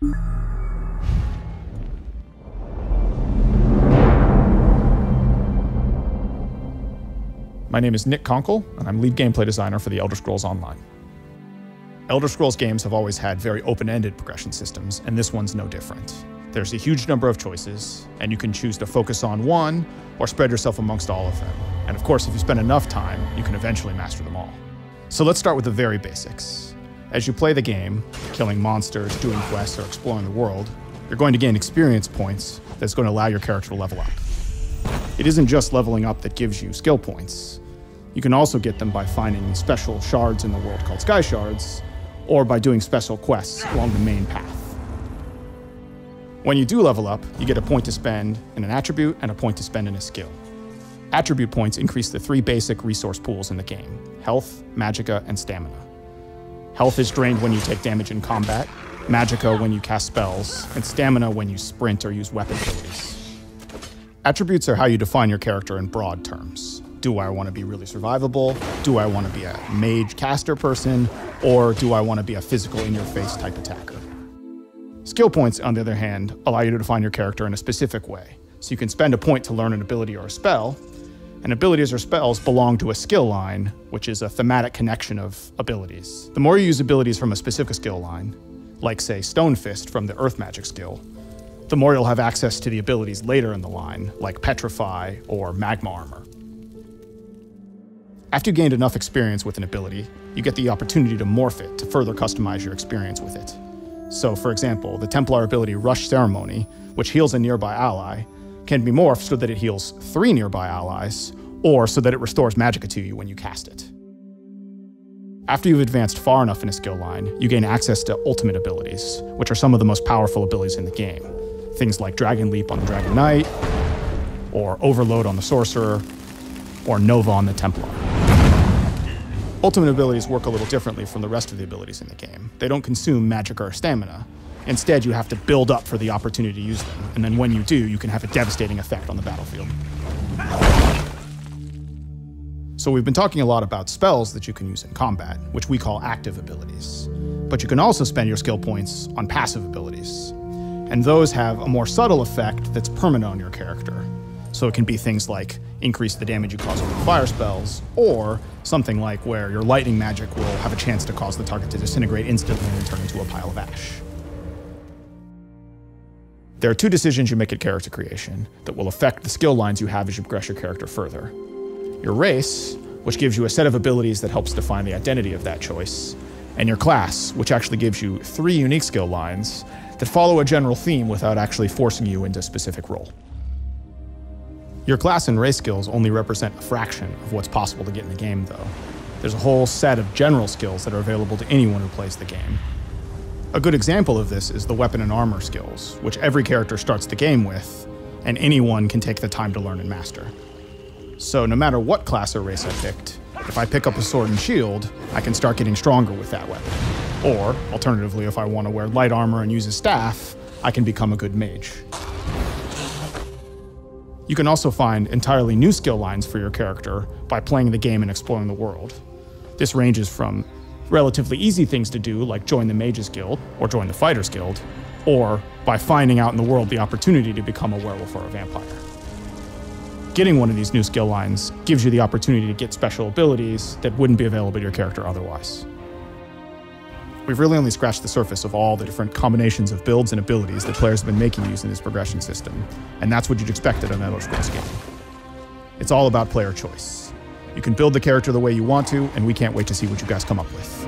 My name is Nick Conkle, and I'm lead gameplay designer for the Elder Scrolls Online. Elder Scrolls games have always had very open-ended progression systems, and this one's no different. There's a huge number of choices, and you can choose to focus on one or spread yourself amongst all of them. And of course, if you spend enough time, you can eventually master them all. So let's start with the very basics. As you play the game, killing monsters, doing quests, or exploring the world, you're going to gain experience points that's going to allow your character to level up. It isn't just leveling up that gives you skill points. You can also get them by finding special shards in the world called sky shards, or by doing special quests along the main path. When you do level up, you get a point to spend in an attribute and a point to spend in a skill. Attribute points increase the three basic resource pools in the game: health, magicka, and stamina. Health is drained when you take damage in combat, magicka when you cast spells, and stamina when you sprint or use weapon abilities. Attributes are how you define your character in broad terms. Do I want to be really survivable? Do I want to be a mage caster person? Or do I want to be a physical in-your-face type attacker? Skill points, on the other hand, allow you to define your character in a specific way. So you can spend a point to learn an ability or a spell, and abilities or spells belong to a skill line, which is a thematic connection of abilities. The more you use abilities from a specific skill line, like say Stone Fist from the Earth Magic skill, the more you'll have access to the abilities later in the line, like Petrify or Magma Armor. After you gained enough experience with an ability, you get the opportunity to morph it to further customize your experience with it. So, for example, the Templar ability Rush Ceremony, which heals a nearby ally, can be morphed so that it heals 3 nearby allies, or so that it restores magicka to you when you cast it. After you've advanced far enough in a skill line, you gain access to ultimate abilities, which are some of the most powerful abilities in the game. Things like Dragon Leap on the Dragon Knight, or Overload on the Sorcerer, or Nova on the Templar. Ultimate abilities work a little differently from the rest of the abilities in the game. They don't consume magicka or stamina. Instead, you have to build up for the opportunity to use them, and then when you do, you can have a devastating effect on the battlefield. So we've been talking a lot about spells that you can use in combat, which we call active abilities. But you can also spend your skill points on passive abilities. And those have a more subtle effect that's permanent on your character. So it can be things like increase the damage you cause with fire spells, or something like where your lightning magic will have a chance to cause the target to disintegrate instantly and turn into a pile of ash. There are 2 decisions you make at character creation that will affect the skill lines you have as you progress your character further. Your race, which gives you a set of abilities that helps define the identity of that choice, and your class, which actually gives you 3 unique skill lines that follow a general theme without actually forcing you into a specific role. Your class and race skills only represent a fraction of what's possible to get in the game, though. There's a whole set of general skills that are available to anyone who plays the game. A good example of this is the weapon and armor skills, which every character starts the game with, and anyone can take the time to learn and master. So no matter what class or race I picked, if I pick up a sword and shield, I can start getting stronger with that weapon. Or, alternatively, if I want to wear light armor and use a staff, I can become a good mage. You can also find entirely new skill lines for your character by playing the game and exploring the world. This ranges from relatively easy things to do, like join the Mages Guild or join the Fighters Guild, or by finding out in the world the opportunity to become a werewolf or a vampire. Getting one of these new skill lines gives you the opportunity to get special abilities that wouldn't be available to your character otherwise. We've really only scratched the surface of all the different combinations of builds and abilities that players have been making using this progression system, and that's what you'd expect in an Elder Scrolls game. It's all about player choice. You can build the character the way you want to, and we can't wait to see what you guys come up with.